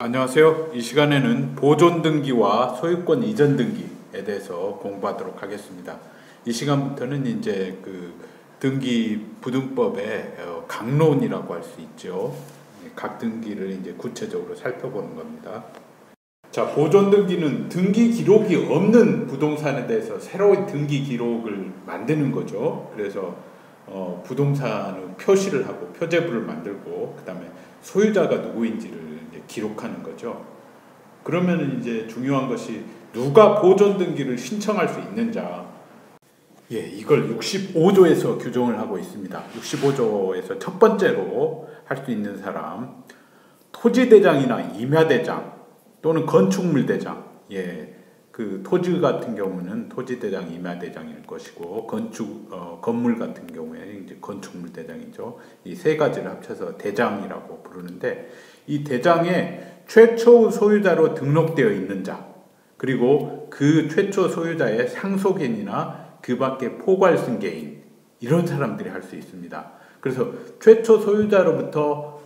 안녕하세요. 이 시간에는 보존 등기와 소유권 이전 등기에 대해서 공부하도록 하겠습니다. 이 시간부터는 이제 그 등기 부등법의 강론이라고 할 수 있죠. 각 등기를 이제 구체적으로 살펴보는 겁니다. 자, 보존 등기는 등기 기록이 없는 부동산에 대해서 새로운 등기 기록을 만드는 거죠. 그래서 부동산의 표시를 하고 표제부를 만들고 그 다음에 소유자가 누구인지를 이제 기록하는 거죠. 그러면 이제 중요한 것이 누가 보존 등기를 신청할 수 있는자. 이걸 65조에서 규정을 하고 있습니다. 65조에서 첫 번째로 할 수 있는 사람, 토지대장이나 임야대장 또는 건축물대장. 그 토지 같은 경우는 토지대장, 임야대장일 것이고 건물 같은 경우에 이제 건축물대장이죠. 이 세 가지를 합쳐서 대장이라고 부르는데, 이 대장에 최초 소유자로 등록되어 있는 자, 그리고 그 최초 소유자의 상속인이나 그 밖에 포괄승계인, 이런 사람들이 할 수 있습니다. 그래서 최초 소유자로부터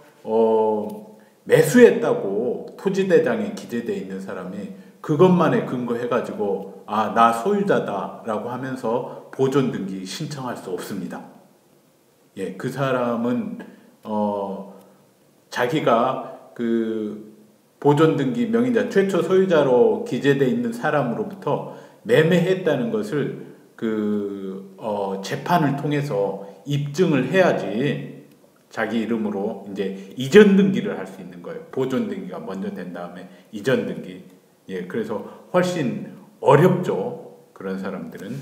매수했다고 토지대장에 기재되어 있는 사람이 그것만에 근거해가지고 나 소유자다 라고 하면서 보존등기 신청할 수 없습니다. 그 사람은 자기가 그 보존등기 명의자 최초 소유자로 기재되어 있는 사람으로부터 매매했다는 것을 재판을 통해서 입증을 해야지 자기 이름으로 이제 이전 등기를 할 수 있는 거예요. 보존 등기가 먼저 된 다음에 이전 등기. 그래서 훨씬 어렵죠. 그런 사람들은.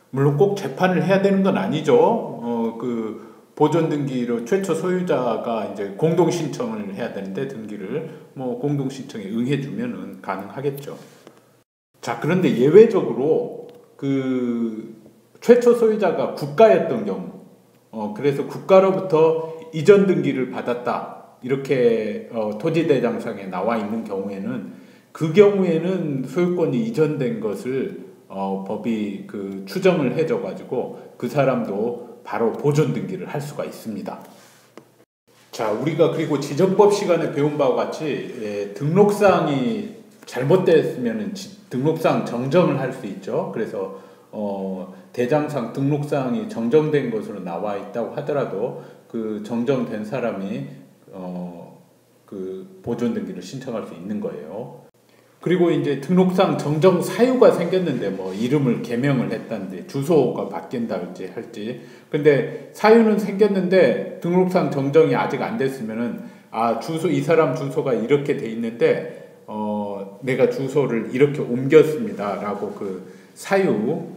물론 꼭 재판을 해야 되는 건 아니죠. 그 보존 등기로 최초 소유자가 이제 공동 신청을 해야 되는데 등기를 공동 신청에 응해주면은 가능하겠죠. 자, 그런데 예외적으로 그 최초 소유자가 국가였던 경우, 그래서 국가로부터 이전 등기를 받았다, 이렇게 토지대장상에 나와 있는 경우에는, 그 경우에는 소유권이 이전된 것을 법이 그 추정을 해줘 가지고 그 사람도 바로 보존 등기를 할 수가 있습니다. 자, 우리가 그리고 지적법 시간에 배운 바와 같이 등록사항이 잘못됐으면 등록사항 정정을 할 수 있죠. 그래서 대장상 등록사항이 정정된 것으로 나와 있다고 하더라도 그 정정된 사람이 그 보존 등기를 신청할 수 있는 거예요. 그리고 이제 등록상 정정 사유가 생겼는데 이름을 개명을 했다는데 주소가 바뀐다 할지 근데 사유는 생겼는데 등록상 정정이 아직 안 됐으면은 주소, 이 사람 주소가 이렇게 돼 있는데 내가 주소를 이렇게 옮겼습니다 라고 그 사유,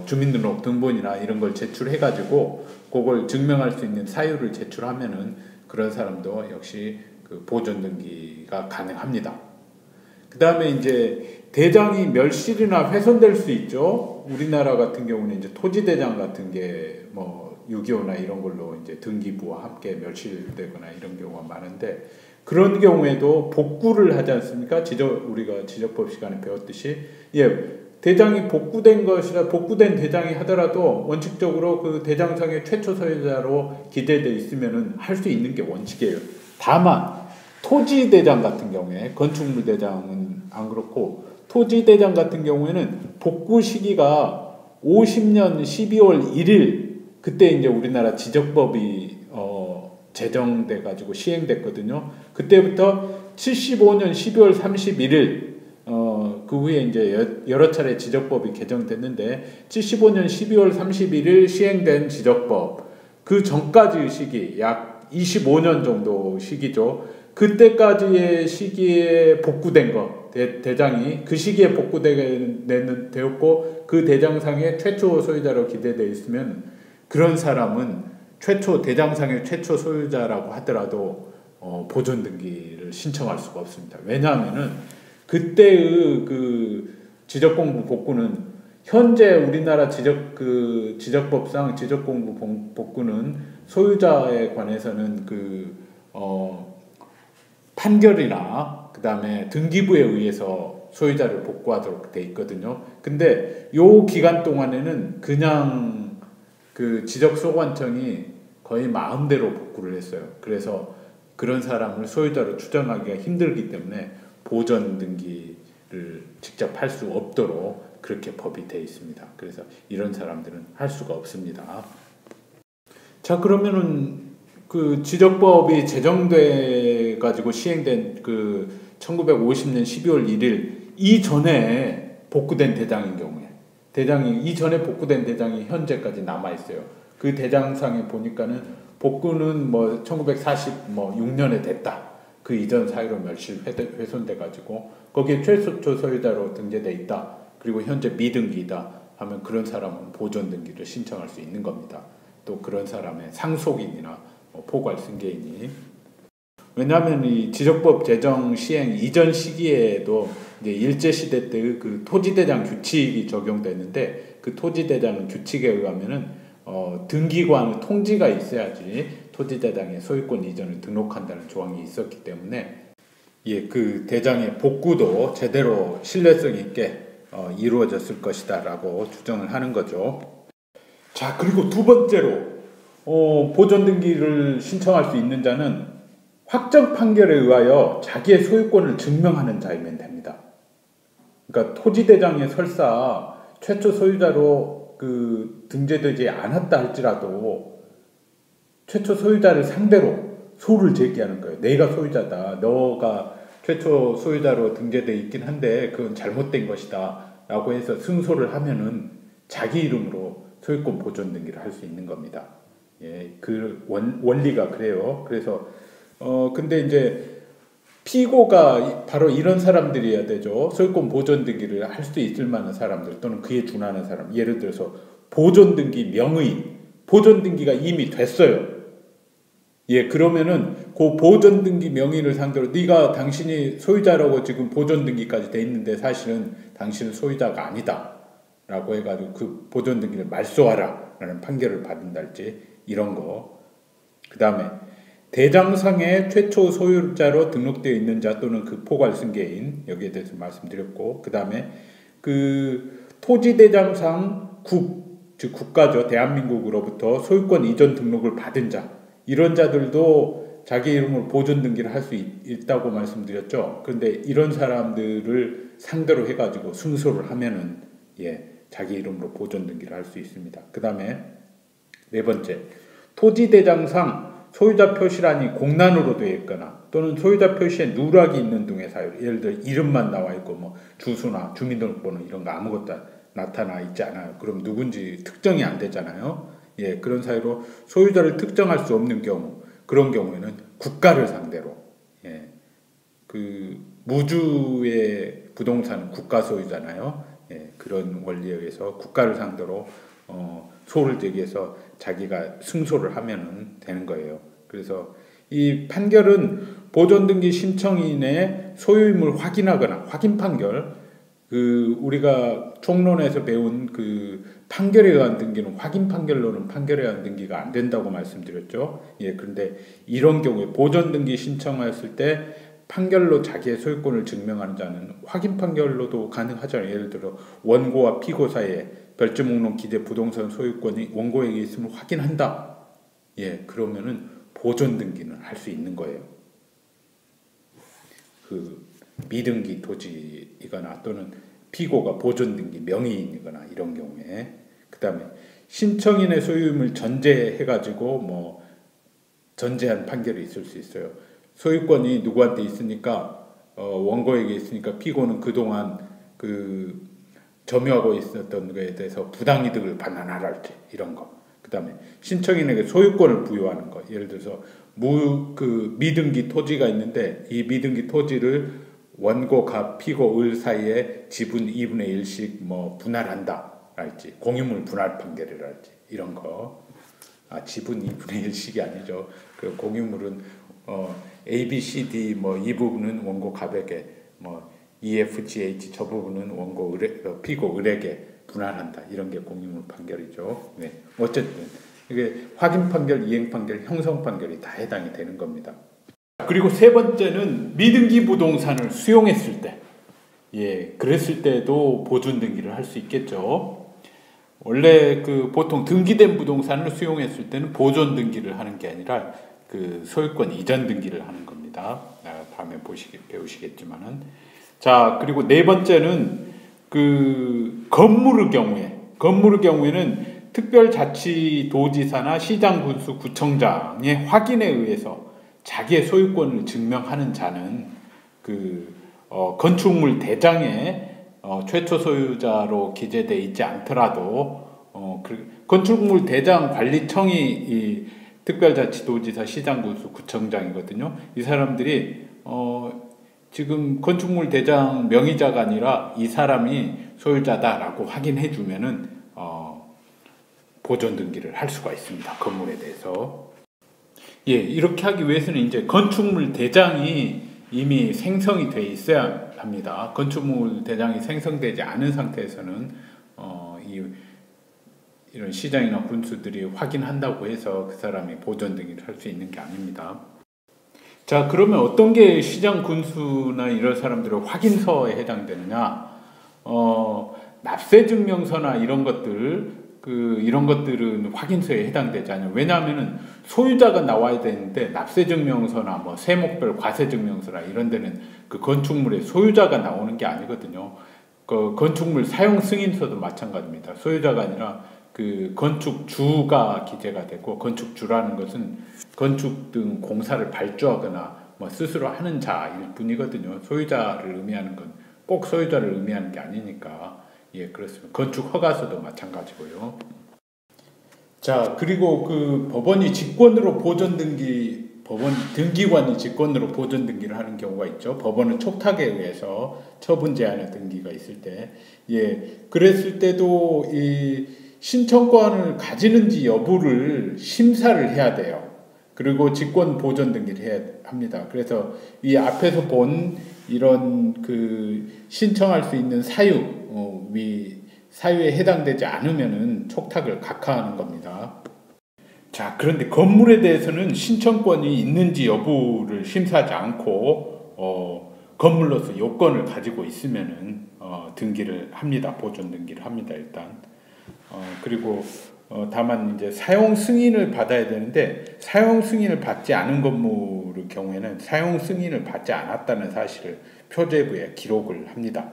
주민등록 등본이나 이런 걸 제출해 가지고 그걸 증명할 수 있는 사유를 제출하면은 그런 사람도 역시 그 보존 등기가 가능합니다. 그 다음에 이제 대장이 멸실이나 훼손될 수 있죠. 우리나라 같은 경우는 이제 토지대장 같은 게 6.25나 이런 걸로 이제 등기부와 함께 멸실되거나 이런 경우가 많은데, 그런 경우에도 복구를 하지 않습니까? 우리가 지적법 시간에 배웠듯이, 대장이 복구된 대장이 하더라도 원칙적으로 그 대장상의 최초 소유자로 기재되어 있으면은 할 수 있는 게 원칙이에요. 다만 토지대장 같은 경우에, 건축물대장은 안 그렇고 토지대장 같은 경우에는 복구 시기가 50년 12월 1일 그때 이제 우리나라 지적법이 제정돼 가지고 시행됐거든요. 그때부터 75년 12월 31일 그 후에 이제 여러 차례 지적법이 개정됐는데 75년 12월 31일 시행된 지적법, 그 전까지 시기 약 25년 정도 시기죠. 그때까지의 시기에 복구된 거, 대장이 그 시기에 되었고 그 대장상에 최초 소유자로 기재되어 있으면 그런 사람은 대장상의 최초 소유자라고 하더라도 보존 등기를 신청할 수가 없습니다. 왜냐하면은 그때의 그 지적공부 복구는 현재 우리나라 지적법상 지적공부 복구는 소유자에 관해서는 판결이나 그 다음에 등기부에 의해서 소유자를 복구하도록 돼 있거든요. 근데 요 기간 동안에는 그냥 그 지적소관청이 거의 마음대로 복구를 했어요. 그래서 그런 사람을 소유자로 추정하기가 힘들기 때문에 보존 등기를 직접 할 수 없도록 그렇게 법이 되어 있습니다. 그래서 이런 사람들은 할 수가 없습니다. 자, 그러면은 그 지적법이 제정돼 가지고 시행된 그 1950년 12월 1일 이전에 복구된 대장인 경우에, 대장이 이전에 복구된 대장이 현재까지 남아 있어요. 그 대장상에 보니까는 복구는 뭐 1946년에 됐다. 그 이전 사유로 멸실 훼손돼 가지고 거기에 최초 소유자로 등재돼 있다. 그리고 현재 미등기이다 하면 그런 사람은 보존 등기를 신청할 수 있는 겁니다. 또 그런 사람의 상속인이나 포괄 승계인이, 왜냐하면 이 지적법 제정 시행 이전 시기에도 이제 일제 시대 때 그 토지대장 규칙이 적용됐는데 그 토지대장 규칙에 의하면은 등기관 통지가 있어야지 토지대장의 소유권 이전을 등록한다는 조항이 있었기 때문에 그 대장의 복구도 제대로 신뢰성 있게 이루어졌을 것이다라고 추정을 하는 거죠. 자, 그리고 두 번째로 보존 등기를 신청할 수 있는 자는 확정 판결에 의하여 자기의 소유권을 증명하는 자이면 됩니다. 그러니까 토지대장의 설사 최초 소유자로 그 등재되지 않았다 할지라도 최초 소유자를 상대로 소를 제기하는 거예요. 내가 소유자다. 너가 최초 소유자로 등재되어 있긴 한데 그건 잘못된 것이다 라고 해서 승소를 하면은 자기 이름으로 소유권 보존 등기를 할 수 있는 겁니다. 그 원리가 그래요. 그래서 근데 이제 피고가 바로 이런 사람들이어야 되죠. 소유권 보존 등기를 할 수 있을 만한 사람들 또는 그에 준하는 사람. 예를 들어서 보존 등기 명의, 보존 등기가 이미 됐어요. 그러면은 그 보존 등기 명의를 상대로 네가 당신이 소유자라고 지금 보존 등기까지 돼 있는데 사실은 당신은 소유자가 아니다 라고 해가지고 그 보존 등기를 말소하라 라는 판결을 받는달지 이런 거. 그 다음에 대장상의 최초 소유자로 등록되어 있는 자 또는 그 포괄 승계인, 여기에 대해서 말씀드렸고, 그 다음에 그 토지대장상 즉 국가죠. 대한민국으로부터 소유권 이전 등록을 받은 자, 이런 자들도 자기 이름으로 보존 등기를 할 수 있다고 말씀드렸죠. 그런데 이런 사람들을 상대로 해가지고 승소를 하면은 자기 이름으로 보존 등기를 할 수 있습니다. 그 다음에 네 번째, 토지대장상 소유자 표시란이 공란으로 되어 있거나 또는 소유자 표시에 누락이 있는 등의 사유, 예를 들어 이름만 나와 있고 뭐 주소나 주민등록번호 이런 거 아무것도 나타나 있지 않아요. 그럼 누군지 특정이 안 되잖아요. 그런 사유로 소유자를 특정할 수 없는 경우, 그런 경우에는 국가를 상대로, 그 무주의 부동산은 국가 소유잖아요. 그런 원리에 의해서 국가를 상대로 소를 제기해서 자기가 승소를 하면 되는 거예요. 그래서 이 판결은 보존 등기 신청인의 소유임을 확인하거나 확인 판결, 그 우리가 총론에서 배운 그 판결에 의한 등기는 확인 판결로는 판결에 의한 등기가 안 된다고 말씀드렸죠. 그런데 이런 경우에 보존 등기 신청했을 때 판결로 자기의 소유권을 증명하는 자는 확인 판결로도 가능하잖아요. 예를 들어 원고와 피고 사이에 별지 목록 기재 부동산 소유권이 원고에게 있음을 확인한다. 그러면은 보존 등기는 할 수 있는 거예요. 그 미등기 토지이거나 또는 피고가 보존 등기 명의인이거나 이런 경우에, 그 다음에 신청인의 소유임을 전제해가지고 뭐 전제한 판결이 있을 수 있어요. 소유권이 누구한테 있으니까 원고에게 있으니까 피고는 그동안 그 점유하고 있었던 것에 대해서 부당이득을 반환하랄지 이런 거. 그 다음에 신청인에게 소유권을 부여하는 거. 예를 들어서 미등기 토지가 있는데 이 미등기 토지를 원고가 피고 을 사이에 지분 2분의 1씩 뭐 분할한다 랄지, 공유물 분할 판결이랄지 이런 거. 지분 2분의 1씩이 아니죠. 그 공유물은 A, B, C, D 뭐 이 부분은 원고 갑에게, 뭐 E, F, G, H 저 부분은 원고 피고 을에게 분할한다. 이런 게 공유물 판결이죠. 어쨌든 이게 확인 판결, 이행 판결, 형성 판결이 다 해당이 되는 겁니다. 그리고 세 번째는 미등기 부동산을 수용했을 때, 그랬을 때도 보존 등기를 할 수 있겠죠. 원래 그 보통 등기된 부동산을 수용했을 때는 보존 등기를 하는 게 아니라 그 소유권 이전 등기를 하는 겁니다. 다음에 배우시겠지만은. 자, 그리고 네 번째는 그 건물의 경우에는 특별자치도지사나 시장군수 구청장의 확인에 의해서 자기의 소유권을 증명하는 자는 건축물 대장에 최초 소유자로 기재되어 있지 않더라도 건축물 대장 관리청이 이 특별자치도지사, 시장군수, 구청장이거든요. 이 사람들이 지금 건축물 대장 명의자가 아니라 이 사람이 소유자다라고 확인해 주면은 보존 등기를 할 수가 있습니다. 건물에 대해서. 예, 이렇게 하기 위해서는 이제 건축물 대장이 이미 생성이 돼 있어야 합니다. 건축물 대장이 생성되지 않은 상태에서는 이런 시장이나 군수들이 확인한다고 해서 그 사람이 보존 등기를 할 수 있는 게 아닙니다. 자, 그러면 어떤 게 시장 군수나 이런 사람들의 확인서에 해당되느냐? 납세증명서나 이런 것들은 확인서에 해당되지 않아요. 왜냐하면은 소유자가 나와야 되는데 납세증명서나 뭐 세목별 과세증명서나 이런 데는 그 건축물의 소유자가 나오는 게 아니거든요. 그 건축물 사용 승인서도 마찬가지입니다. 소유자가 아니라 그 건축주가 기재가 되고, 건축주라는 것은 건축 등 공사를 발주하거나 뭐 스스로 하는 자일 뿐이거든요. 소유자를 의미하는 건 꼭 소유자를 의미하는 게 아니니까. 예, 그렇습니다. 건축 허가서도 마찬가지고요. 자, 그리고 그 법원이 직권으로 보존 등기, 법원 등기관이 직권으로 보존 등기를 하는 경우가 있죠. 법원은 촉탁에 의해서 처분 제한의 등기가 있을 때, 예, 그랬을 때도 이 신청권을 가지는지 여부를 심사를 해야 돼요. 그리고 직권 보존 등기를 해야 합니다. 그래서 이 앞에서 본 이런 그 신청할 수 있는 사유에 해당되지 않으면은 촉탁을 각하하는 겁니다. 자, 그런데 건물에 대해서는 신청권이 있는지 여부를 심사하지 않고 건물로서 요건을 가지고 있으면은 등기를 합니다. 보존 등기를 합니다. 일단. 그리고 다만 이제 사용 승인을 받아야 되는데, 사용 승인을 받지 않은 건물의 경우에는 사용 승인을 받지 않았다는 사실을 표제부에 기록을 합니다.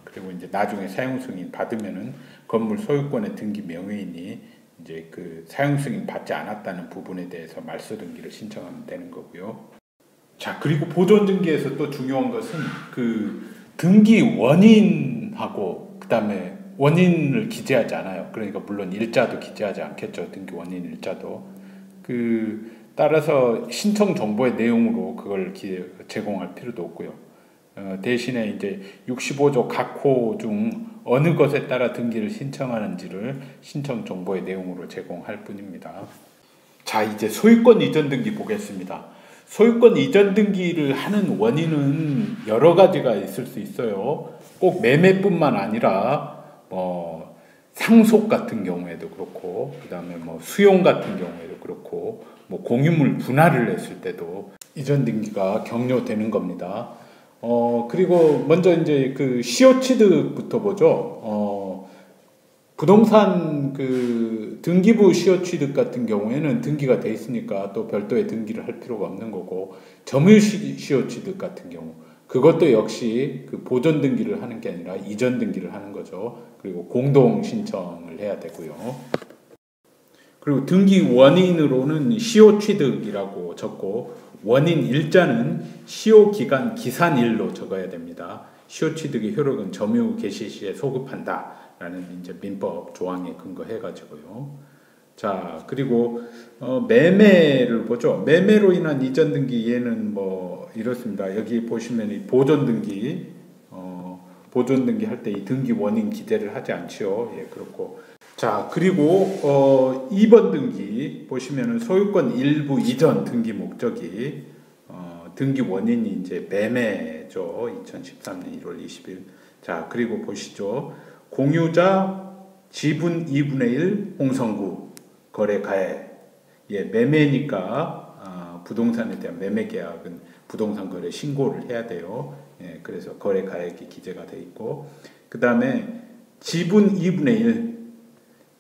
그리고 이제 나중에 사용 승인 받으면은 건물 소유권의 등기 명의인이 이제 그 사용 승인 받지 않았다는 부분에 대해서 말소 등기를 신청하면 되는 거고요. 자, 그리고 보존 등기에서 또 중요한 것은 그 등기 원인하고 그다음에 원인을 기재하지 않아요. 그러니까 물론 일자도 기재하지 않겠죠. 등기 원인 일자도. 따라서 신청 정보의 내용으로 그걸 제공할 필요도 없고요. 대신에 이제 65조 각 호 중 어느 것에 따라 등기를 신청하는지를 신청 정보의 내용으로 제공할 뿐입니다. 자, 이제 소유권 이전 등기 보겠습니다. 소유권 이전 등기를 하는 원인은 여러 가지가 있을 수 있어요. 꼭 매매뿐만 아니라 상속 같은 경우에도 그렇고, 그 다음에 수용 같은 경우에도 그렇고, 공유물 분할을 했을 때도 이전 등기가 격려되는 겁니다. 그리고 먼저 이제 그 시효 취득부터 보죠. 부동산 그 등기부 시효 취득 같은 경우에는 등기가 돼 있으니까 또 별도의 등기를 할 필요가 없는 거고, 점유 시효 취득 같은 경우 그것도 역시 그 보존 등기를 하는 게 아니라 이전 등기를 하는 거죠. 그리고 공동 신청을 해야 되고요. 그리고 등기 원인으로는 시효 취득이라고 적고, 원인 일자는 시효 기간 기산일로 적어야 됩니다. 시효 취득의 효력은 점유 개시 시에 소급한다라는 이제 민법 조항에 근거해 가지고요. 자, 그리고 매매를 보죠. 매매로 인한 이전 등기, 얘는 이렇습니다. 여기 보시면 이 보존 등기, 보존 등기 할 때 이 등기 원인 기재를 하지 않지요. 예, 그렇고. 자, 그리고 2번 등기 보시면은 소유권 일부 이전 등기 목적이 등기 원인이 이제 매매죠. 2013년 1월 20일. 자, 그리고 보시죠. 공유자 지분 2분의 1 홍성구 거래 가액. 예, 매매니까 부동산에 대한 매매 계약은 부동산 거래 신고를 해야 돼요. 예, 그래서 거래 가액이 기재가 돼 있고, 그 다음에 지분 2분의 1.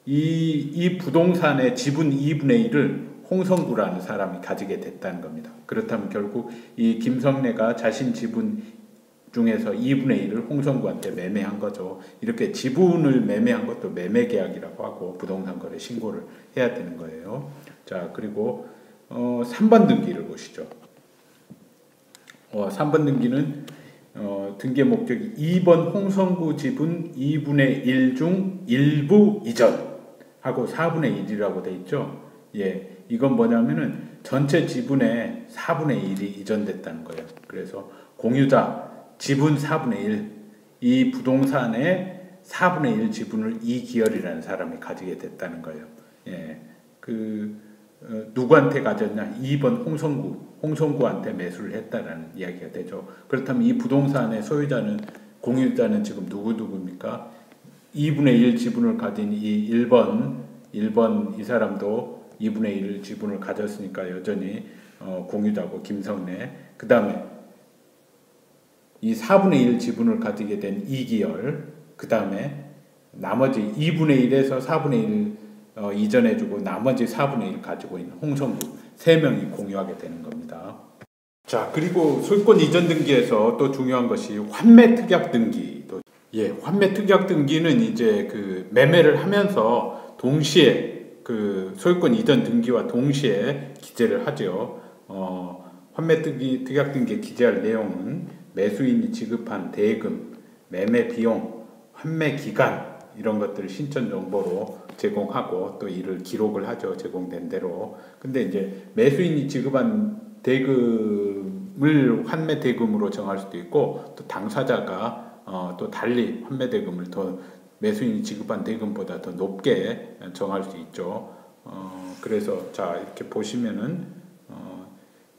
이 부동산의 지분 2분의 1을 홍성구라는 사람이 가지게 됐다는 겁니다. 그렇다면 결국 이 김성래가 자신 지분 중에서 2분의 1을 홍성구한테 매매한 거죠. 이렇게 지분을 매매한 것도 매매계약이라고 하고 부동산 거래 신고를 해야 되는 거예요. 자, 그리고 3번 등기를 보시죠. 3번 등기는 등기 목적이 2번 홍성구 지분 2분의 1 중 일부 이전하고 4분의 1이라고 돼 있죠. 예, 이건 뭐냐면은 전체 지분의 4분의 1이 이전됐다는 거예요. 그래서 공유자 지분 4분의 1, 이 부동산의 4분의 1 지분을 이기열이라는 사람이 가지게 됐다는 거예요. 예, 누구한테 가졌냐? 2번 홍성구한테 매수를 했다라는 이야기가 되죠. 그렇다면 이 부동산의 소유자는, 공유자는 지금 누구입니까? 2분의 1 지분을 가진 이 1번 이 사람도 2분의 1 지분을 가졌으니까 여전히 공유자고 김성래. 그 다음에 이 4분의 1 지분을 가지게 된 이기열, 그 다음에 나머지 2분의 1에서 4분의 1 이전해주고 나머지 4분의 1 가지고 있는 홍성구 3명이 공유하게 되는 겁니다. 자, 그리고 소유권 이전 등기에서 또 중요한 것이 환매 특약 등기. 예, 환매 특약 등기는 이제 그 매매를 하면서 동시에 그 소유권 이전 등기와 동시에 기재를 하죠. 환매 특약 등기에 기재할 내용은 매수인이 지급한 대금, 매매 비용, 환매 기간 이런 것들을 신청 정보로 제공하고 또 이를 기록을 하죠. 제공된 대로. 근데 이제 매수인이 지급한 대금을 환매 대금으로 정할 수도 있고 또 당사자가 또 달리 환매 대금을 더 매수인이 지급한 대금보다 더 높게 정할 수 있죠. 그래서 자, 이렇게 보시면은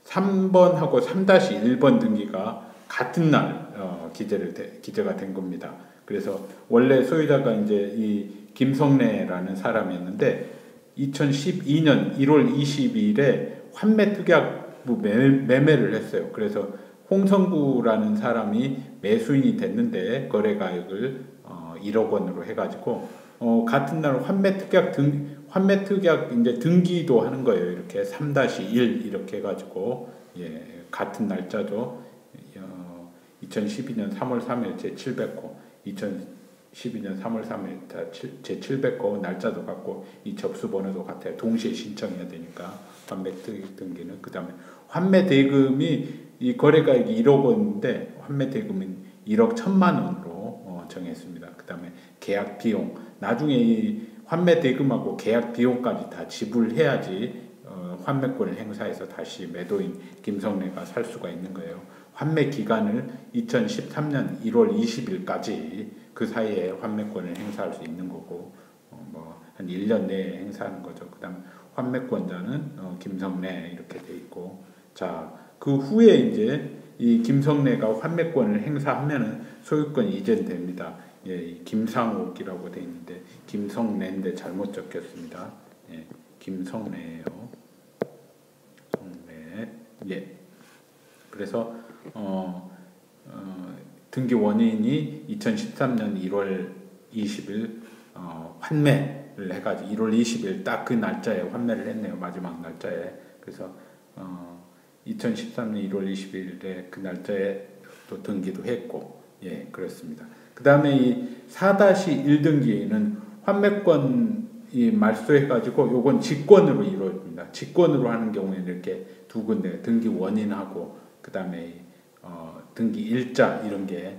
3번하고 3-1번 등기가 같은 날 기재가 된 겁니다. 그래서 원래 소유자가 이제 이 김성래라는 사람이었는데 2012년 1월 22일에 환매 특약부 매매를 했어요. 그래서 홍성구라는 사람이 매수인이 됐는데 거래가액을 1억 원으로 해가지고 같은 날 환매 특약 이제 등기도 하는 거예요. 이렇게 3-1 이렇게 해가지고 예, 같은 날짜죠. 2012년 3월 3일 제700호, 2012년 3월 3일 제700호 날짜도 같고 이 접수 번호도 같아요. 동시에 신청해야 되니까 환매 특약 등기는. 그 다음에 환매 대금이 이 거래가액이 1억 원인데 환매 대금은 1억 1천만 원으로 정했습니다. 그 다음에 계약 비용, 나중에 이 환매 대금하고 계약 비용까지 다 지불해야지 환매권을 행사해서 다시 매도인 김성래가 살 수가 있는 거예요. 환매 기간을 2013년 1월 20일까지 그 사이에 환매권을 행사할 수 있는 거고 한 1년 내에 행사하는 거죠. 그 다음 환매권자는 김성래 이렇게 돼 있고, 자, 그 후에 이제 이 김성래가 환매권을 행사하면은 소유권이 이전됩니다. 예, 김상옥이라고 돼 있는데 김성래인데 잘못 적혔습니다. 예, 김성래예요. 성래. 예. 그래서 등기 원인이 2013년 1월 20일 환매를 해가지고 1월 20일 딱 그 날짜에 환매를 했네요. 마지막 날짜에. 그래서 2013년 1월 20일에 그 날짜에 또 등기도 했고, 예, 그렇습니다. 그 다음에 이 4-1 등기는 환매권이 말소해가지고 요건 직권으로 이루어집니다. 직권으로 하는 경우에는 이렇게 두 군데 등기 원인하고 그 다음에 등기 일자 이런 게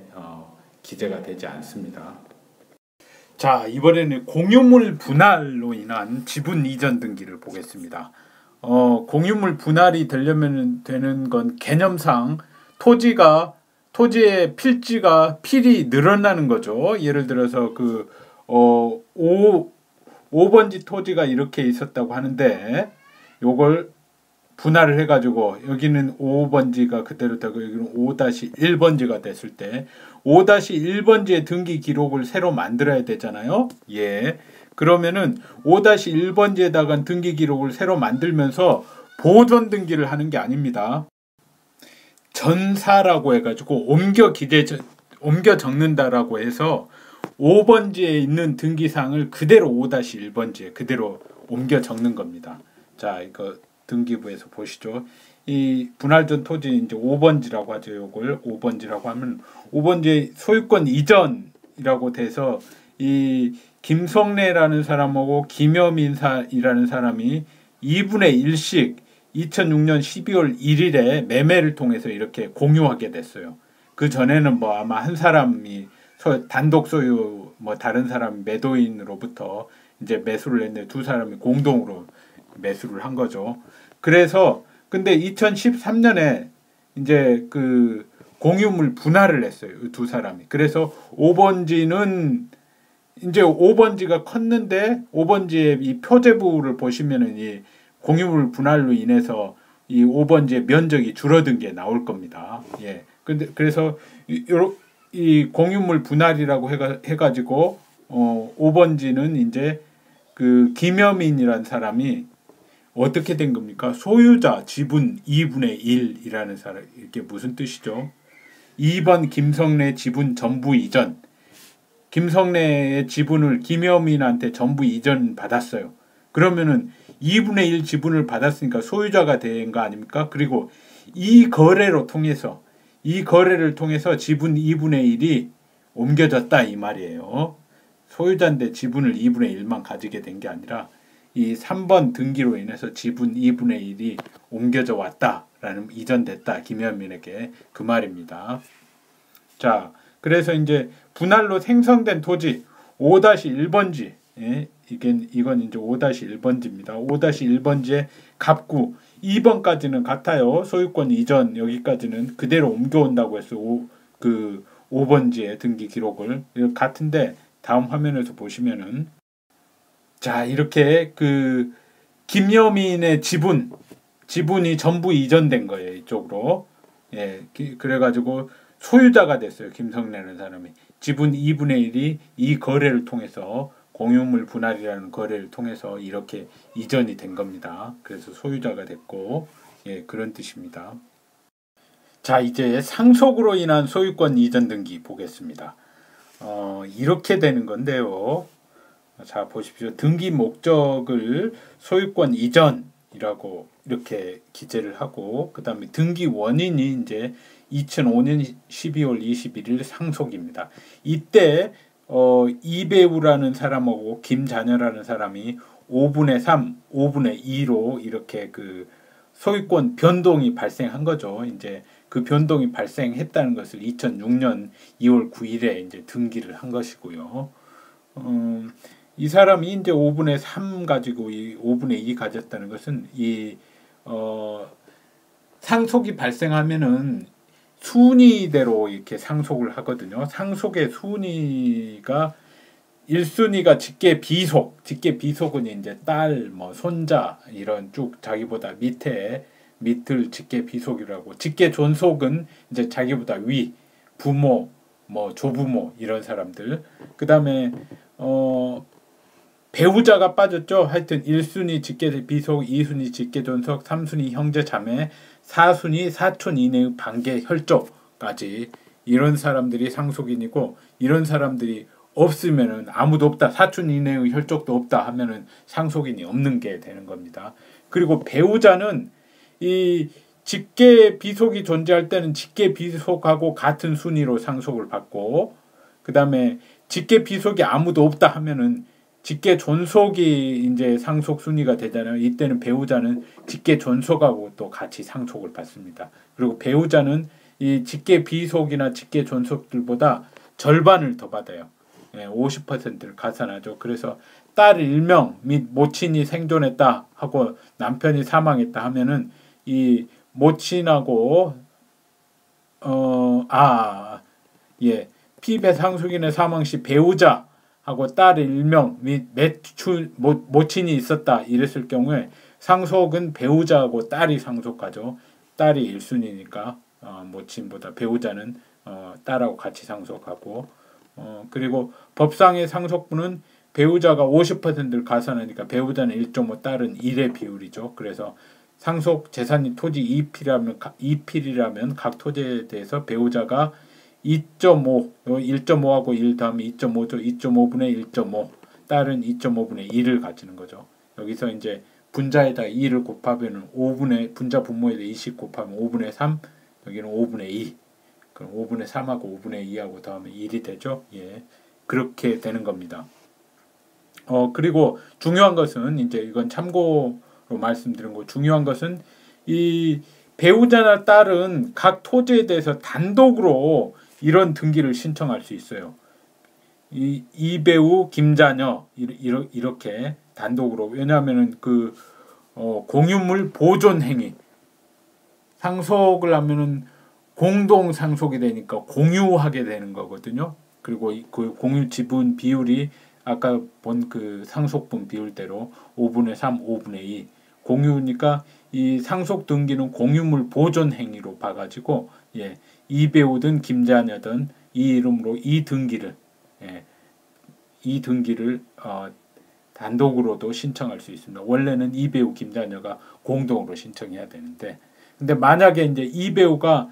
기재가 되지 않습니다. 자, 이번에는 공유물 분할로 인한 지분 이전 등기를 보겠습니다. 공유물 분할이 되려면 되는 건 개념상 토지의 필이 늘어나는 거죠. 예를 들어서 5번지 토지가 이렇게 있었다고 하는데 요걸 분할을 해가지고 여기는 5번지가 그대로 되고 여기는 5-1번지가 됐을 때 5-1번지의 등기 기록을 새로 만들어야 되잖아요. 예. 그러면은 5-1번지에다가 등기 기록을 새로 만들면서 보존 등기를 하는 게 아닙니다. 전사라고 해가지고 옮겨 적는다라고 해서 5번지에 있는 등기사항을 그대로 5-1번지에 그대로 옮겨 적는 겁니다. 자, 이거 등기부에서 보시죠. 이 분할 전 토지 이제 5번지라고 하죠. 요걸 5번지라고 하면 5번지 소유권 이전이라고 돼서 이 김성래라는 사람하고 김여민이라는 사람이 2분의 1씩 2006년 12월 1일에 매매를 통해서 이렇게 공유하게 됐어요. 그 전에는 뭐 아마 한 사람이 단독 소유 뭐 다른 사람 매도인으로부터 이제 매수를 했는데 두 사람이 공동으로 매수를 한 거죠. 그래서 근데 2013년에 이제 그 공유물 분할을 했어요. 두 사람이. 그래서 5번지는 이제 5번지가 컸는데 5번지의 이 표제부를 보시면은 이 공유물 분할로 인해서 이 5번지의 면적이 줄어든 게 나올 겁니다. 예. 근데 그래서 이 공유물 분할이라고 해가지고 5번지는 이제 그 김여민이라는 사람이 어떻게 된 겁니까? 소유자 지분 2분의 1이라는 사람. 이게 무슨 뜻이죠? 2번 김성래 지분 전부 이전. 김성래의 지분을 김여민한테 전부 이전 받았어요. 그러면은 2분의 1 지분을 받았으니까 소유자가 된 거 아닙니까? 그리고 이 거래를 통해서 지분 2분의 1이 옮겨졌다 이 말이에요. 소유자인데 지분을 2분의 1만 가지게 된 게 아니라 이 3번 등기로 인해서 지분 2분의 1이 옮겨져 왔다라는 이전됐다 김여민에게 그 말입니다. 자, 그래서 이제 분할로 생성된 토지 5-1번지 이건 이제 5-1번지입니다. 5-1번지의 갑구 2번까지는 같아요. 소유권 이전 여기까지는 그대로 옮겨온다고 해서 5번지의 등기 기록을 같은데 다음 화면에서 보시면은 자 이렇게 그 김여민의 지분이 전부 이전된 거예요. 이쪽으로. 예, 그래가지고 소유자가 됐어요. 김성래라는 사람이. 지분 2분의 1이 이 거래를 통해서 공유물 분할이라는 거래를 통해서 이렇게 이전이 된 겁니다. 그래서 소유자가 됐고 예, 그런 뜻입니다. 자 이제 상속으로 인한 소유권 이전 등기 보겠습니다. 이렇게 되는 건데요. 자 보십시오. 등기 목적을 소유권 이전이라고 이렇게 기재를 하고 그 다음에 등기 원인이 이제 2005년 12월 21일 상속입니다. 이때 이배우라는 사람하고 김자녀라는 사람이 5분의 3, 5분의 2로 이렇게 그 소유권 변동이 발생한 거죠. 이제 그 변동이 발생했다는 것을 2006년 2월 9일에 이제 등기를 한 것이고요. 이 사람이 이제 5분의 3 가지고 이 5분의 2 가졌다는 것은 이 상속이 발생하면은 순위대로 이렇게 상속을 하거든요. 상속의 순위가 1순위가 직계 비속은 이제 딸, 뭐 손자 이런 쭉 자기보다 밑을 직계 비속이라고. 직계 존속은 이제 자기보다 위, 부모, 뭐 조부모 이런 사람들. 그다음에 배우자가 빠졌죠. 하여튼 1순위 직계 비속, 2순위 직계 존속, 3순위 형제 자매, 4순위 사촌 이내의 반계 혈족까지 이런 사람들이 상속인이고 이런 사람들이 없으면은 아무도 없다. 사촌 이내의 혈족도 없다 하면은 상속인이 없는 게 되는 겁니다. 그리고 배우자는 이 직계 비속이 존재할 때는 직계 비속하고 같은 순위로 상속을 받고 그다음에 직계 비속이 아무도 없다 하면은 직계 존속이 이제 상속 순위가 되잖아요. 이때는 배우자는 직계 존속하고 또 같이 상속을 받습니다. 그리고 배우자는 이 직계 비속이나 직계 존속들보다 절반을 더 받아요. 50%를 가산하죠. 그래서 딸 1명 및 모친이 생존했다 하고 남편이 사망했다 하면은 이 모친하고 피배상속인의 사망 시 배우자 하고 딸 1명 및 모친이 있었다 이랬을 경우에 상속은 배우자하고 딸이 상속하죠. 딸이 1순위니까 모친보다 배우자는 딸하고 같이 상속하고 그리고 법상의 상속분은 배우자가 50%를 가산하니까 배우자는 1.5 딸은 1의 비율이죠. 그래서 상속 재산이 토지 2필이라면 각 토지에 대해서 배우자가 2.5, 1.5하고 1 더하면 2.5죠. 2.5분의 1.5. 딸은 2.5분의 1을 가지는 거죠. 여기서 이제 분자에다 2를 곱하면 5분의 분자 분모에다 20 곱하면 5분의 3, 여기는 5분의 2. 그럼 5분의 3하고 5분의 2하고 더하면 1이 되죠. 예. 그렇게 되는 겁니다. 그리고 중요한 것은 이제 이건 참고로 말씀드린 거, 중요한 것은 이 배우자나 딸은 각 토지에 대해서 단독으로 이런 등기를 신청할 수 있어요. 이 배우 김자녀 이렇게 단독으로. 왜냐하면은 그 공유물 보존 행위 상속을 하면은 공동 상속이 되니까 공유하게 되는 거거든요. 그리고 그 공유 지분 비율이 아까 본 그 상속분 비율대로 5분의 3, 5분의 2 공유니까 이 상속 등기는 공유물 보존 행위로 봐가지고 예, 이 배우든 김자녀든 이 이름으로 이 등기를 단독으로도 신청할 수 있습니다. 원래는 이 배우 김자녀가 공동으로 신청해야 되는데, 근데 만약에 이제 이 배우가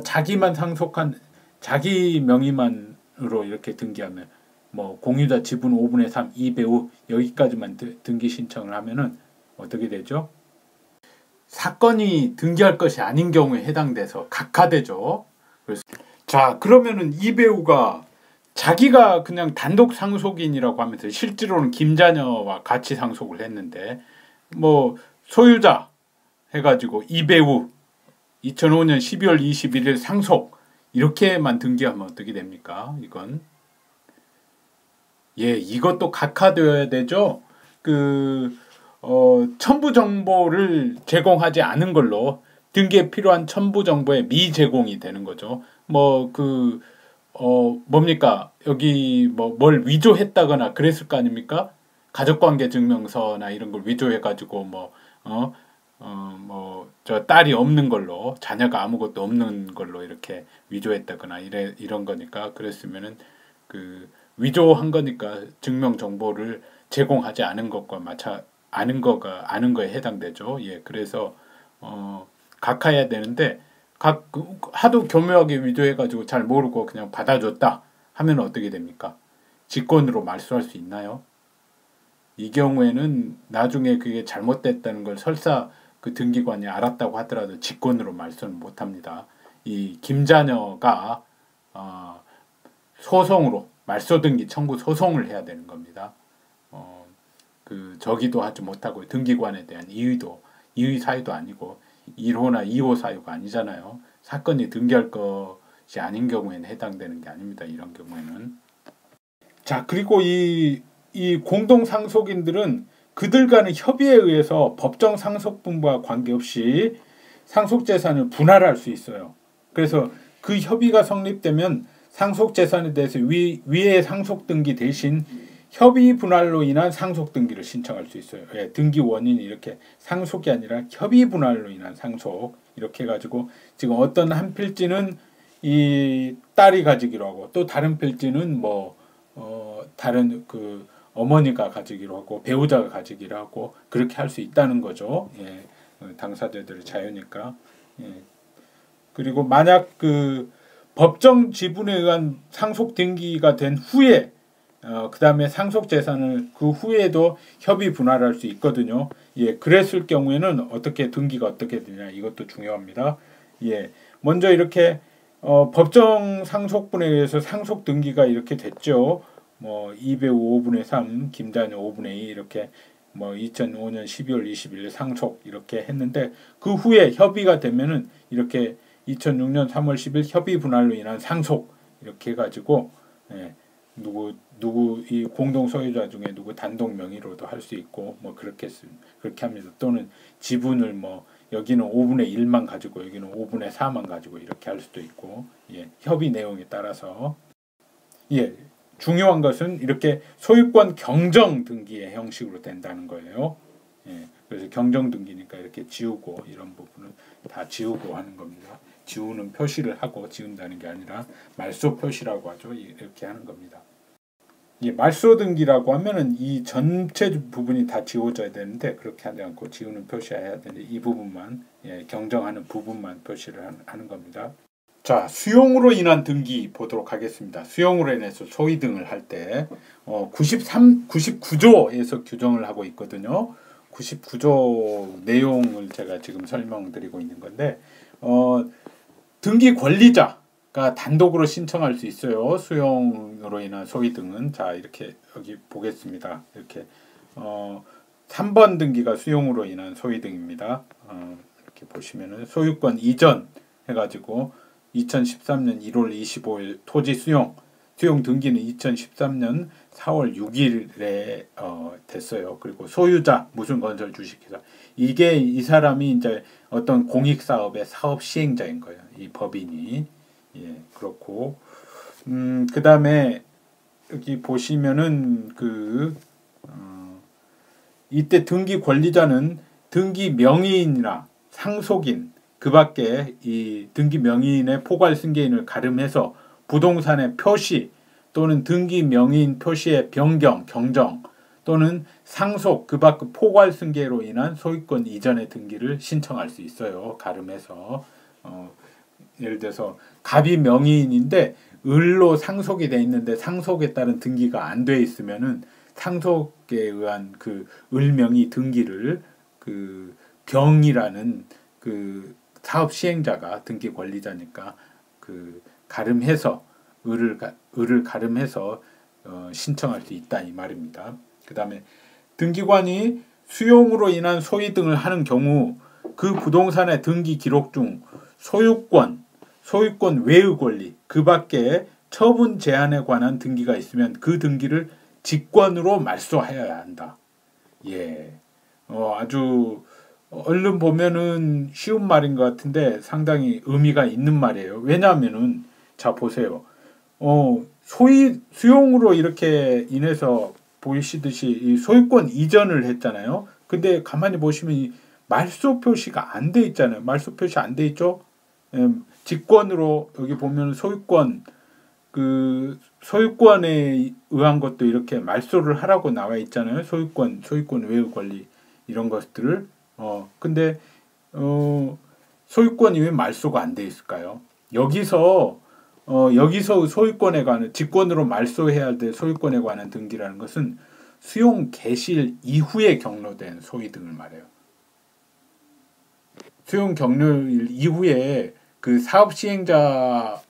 자기만 상속한 자기 명의만으로 이렇게 등기하면 뭐 공유자 지분 5분의 3 이 배우 여기까지만 등기 신청을 하면은 어떻게 되죠? 사건이 등기할 것이 아닌 경우에 해당돼서 각하되죠. 그래서 자, 그러면은 이 배우가 자기가 그냥 단독 상속인이라고 하면서 실제로는 김자녀와 같이 상속을 했는데 뭐 소유자 해가지고 이 배우 2005년 12월 21일 상속 이렇게만 등기하면 어떻게 됩니까? 이건 이것도 각하되어야 되죠. 첨부 정보를 제공하지 않은 걸로 등기에 필요한 첨부 정보의 미제공이 되는 거죠. 뭡니까? 여기 뭘 위조했다거나 그랬을 거 아닙니까? 가족관계 증명서나 이런 걸 위조해가지고 저 딸이 없는 걸로 자녀가 아무것도 없는 걸로 이렇게 위조했다거나 이런 거니까 그랬으면은 위조한 거니까 증명 정보를 제공하지 않은 것과 아는 거에 해당되죠. 예, 그래서 각하해야 되는데 하도 교묘하게 위조해가지고 잘 모르고 그냥 받아줬다 하면 어떻게 됩니까? 직권으로 말소할 수 있나요? 이 경우에는 나중에 그게 잘못됐다는 걸 설사 그 등기관이 알았다고 하더라도 직권으로 말소는 못합니다. 이 김자녀가 소송으로 말소등기 청구 소송을 해야 되는 겁니다. 저기도 하지 못하고 등기관에 대한 이의 사유도 아니고 1호나 2호 사유가 아니잖아요. 사건이 등기할 것이 아닌 경우에는 해당되는 게 아닙니다. 이런 경우에는. 자, 그리고 이 공동 상속인들은 그들 간의 협의에 의해서 법정 상속분과 관계없이 상속재산을 분할할 수 있어요. 그래서 그 협의가 성립되면 상속재산에 대해서 위의 상속등기 대신 협의 분할로 인한 상속등기를 신청할 수 있어요. 예, 등기 원인이 이렇게 상속이 아니라 협의 분할로 인한 상속 이렇게 해가지고 지금 어떤 한 필지는 이 딸이 가지기로 하고 또 다른 필지는 다른 어머니가 가지기로 하고 배우자가 가지기로 하고 그렇게 할 수 있다는 거죠. 예, 당사자들의 자유니까. 예. 그리고 만약 법정 지분에 의한 상속 등기가 된 후에 그 다음에 상속 재산을 그 후에도 협의 분할할 수 있거든요. 예, 그랬을 경우에는 등기가 어떻게 되냐 이것도 중요합니다. 예, 먼저 이렇게 법정 상속분에 의해서 상속 등기가 이렇게 됐죠. 이 배우 5분의 3, 김자녀 5분의 2 이렇게 2005년 12월 20일 상속 이렇게 했는데 그 후에 협의가 되면은 이렇게 2006년 3월 10일 협의 분할로 인한 상속 이렇게 해가지고 누구 이 공동 소유자 중에 누구 단독 명의로도 할 수 있고 그렇게 합니다. 또는 지분을 여기는 5분의 1만 가지고 여기는 5분의 4만 가지고 이렇게 할 수도 있고 협의 내용에 따라서 중요한 것은 이렇게 소유권 경정 등기의 형식으로 된다는 거예요. 그래서 경정 등기니까 이렇게 지우고 이런 부분은 다 지우고 하는 겁니다. 지우는 표시를 하고 지운다는 게 아니라 말소 표시라고 하죠. 이렇게 하는 겁니다. 말소 등기라고 하면은 이 전체 부분이 다 지워져야 되는데 그렇게 하지 않고 지우는 표시해야 되는데 이 부분만 경정하는 부분만 표시를 하는 겁니다. 자, 수용으로 인한 등기 보도록 하겠습니다. 수용으로 인해서 소위 등을 할 때 99조에서 규정을 하고 있거든요. 99조 내용을 제가 지금 설명드리고 있는 건데 등기 권리자가 단독으로 신청할 수 있어요. 수용으로 인한 소위 등은 자 이렇게 여기 보겠습니다. 이렇게 3번 등기가 수용으로 인한 소위 등입니다. 이렇게 보시면은 소유권 이전 해가지고 2013년 1월 25일 토지 수용 등기는 2013년 4월 6일에 됐어요. 그리고 소유자 무슨 건설 주식회사 이게 이 사람이 이제 어떤 공익 사업의 사업 시행자인 거예요. 이 법인이 예 그렇고 그다음에 여기 보시면은 이때 등기 권리자는 등기 명의인이나 상속인 그밖에 이 등기 명의인의 포괄 승계인을 가름해서 부동산의 표시 또는 등기 명의인 표시의 변경, 경정 또는 상속 그밖 포괄 승계로 인한 소유권 이전의 등기를 신청할 수 있어요. 가름해서 예를 들어서 갑이 명의인인데 을로 상속이 돼 있는데 상속에 따른 등기가 안 돼 있으면은 상속에 의한 그 을명의 등기를 그 병이라는 그 사업 시행자가 등기 권리자니까 그 가름해서 을을 가름해서 신청할 수 있다 이 말입니다. 그 다음에 등기관이 수용으로 인한 소위 등을 하는 경우 그 부동산의 등기 기록 중 소유권 외의 권리 그 밖에 처분 제한에 관한 등기가 있으면 그 등기를 직권으로 말소하여야 한다. 예, 아주 얼른 보면은 쉬운 말인 것 같은데 상당히 의미가 있는 말이에요. 왜냐하면은 자 보세요. 수용으로 이렇게 인해서 보이시듯이 이 소유권 이전을 했잖아요. 근데 가만히 보시면 이 말소 표시가 안 돼 있잖아요. 말소 표시 안 돼 있죠? 직권으로 여기 보면 소유권에 의한 것도 이렇게 말소를 하라고 나와 있잖아요. 소유권 외의 권리 이런 것들을 근데 소유권이 왜 말소가 안 돼 있을까요? 여기서 소유권에 관한 직권으로 말소해야 될 소유권에 관한 등기라는 것은 수용 개시일 이후에 경로된 소위 등을 말해요. 수용 경로일 이후에 그 사업 시행자가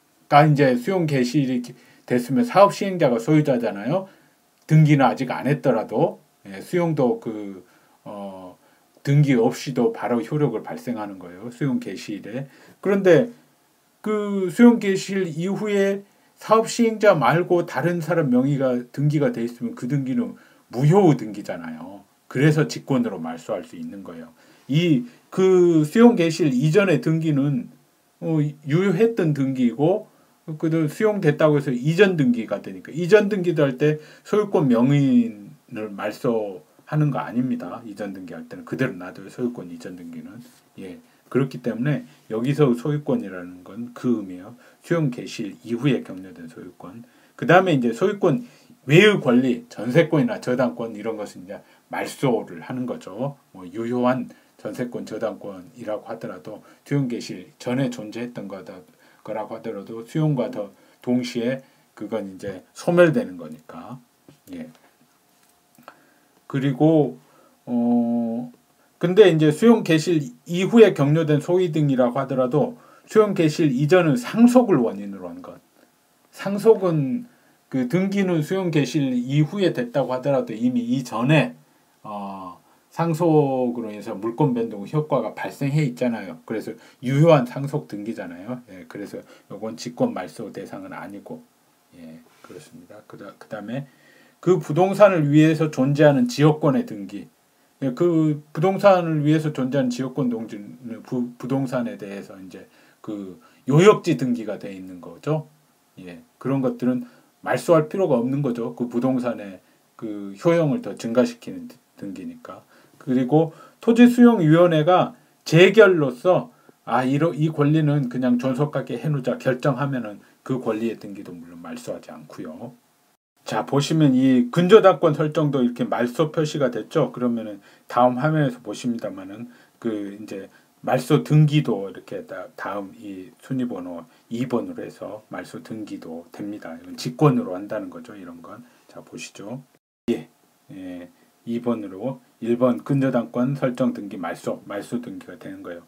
이제 수용 개시일이 됐으면 사업 시행자가 소유자잖아요. 등기는 아직 안 했더라도 수용도 등기 없이도 바로 효력을 발생하는 거예요. 수용 개시일에. 그런데 그 수용 개시일 이후에 사업 시행자 말고 다른 사람 명의가 등기가 돼 있으면 그 등기는 무효 등기잖아요. 그래서 직권으로 말소할 수 있는 거예요. 그 수용 개시일 이전의 등기는 유효했던 등기이고 그 수용됐다고 해서 이전 등기가 되니까 이전 등기도 할 때 소유권 명의인을 말소하는 거 아닙니다. 이전 등기할 때는 그대로 놔둬요. 소유권 이전 등기는 그렇기 때문에 여기서 소유권이라는 건 그 의미예요. 수용 개시일 이후에 경료된 소유권. 그 다음에 이제 소유권 외의 권리, 전세권이나 저당권 이런 것은 이제 말소를 하는 거죠. 유효한 전세권, 저당권이라고 하더라도 수용 개시일 전에 존재했던 거라고 하더라도 수용과 더 동시에 그건 이제 소멸되는 거니까. 그리고 근데 이제 수용 개시일 이후에 경료된 소위 등이라고 하더라도 수용 개시일 이전은 상속을 원인으로 한 것. 상속은 그 등기는 수용 개시일 이후에 됐다고 하더라도 이미 이전에 상속으로 인해서 물권 변동 효과가 발생해 있잖아요. 그래서 유효한 상속 등기잖아요. 그래서 이건 직권 말소 대상은 아니고 그렇습니다. 그다음에 그 부동산을 위해서 존재하는 지역권의 등기. 그 부동산을 위해서 존재하는 지역권 동지는 부동산에 대해서 이제 그 요역지 등기가 돼 있는 거죠. 그런 것들은 말소할 필요가 없는 거죠. 그 부동산의 그 효용을 더 증가시키는 등기니까. 그리고 토지수용위원회가 재결로서 이 권리는 그냥 존속하게 해놓자 결정하면은 그 권리의 등기도 물론 말소하지 않고요. 자 보시면 이 근저당권 설정도 이렇게 말소 표시가 됐죠. 그러면은 다음 화면에서 보십니다만은 그 이제 말소 등기도 이렇게 다음 이 순위번호 2번으로 해서 말소 등기도 됩니다. 이건 직권으로 한다는 거죠. 이런 건 자 보시죠. 2번으로 1번 근저당권 설정 등기 말소 등기가 되는 거예요.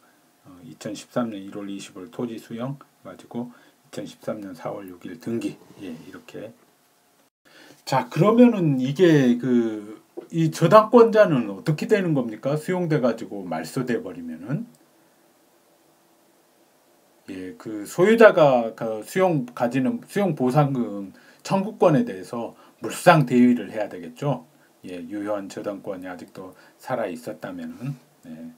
2013년 1월 25일 토지 수용 가지고 2013년 4월 6일 등기. 예, 이렇게. 자, 그러면은 이게 이 저당권자는 어떻게 되는 겁니까? 수용돼 가지고 말소돼 버리면은 예, 소유자가 가지는 수용 보상금 청구권에 대해서 물상 대위를 해야 되겠죠. 예, 유효한 저당권이 아직도 살아 있었다면은. 예.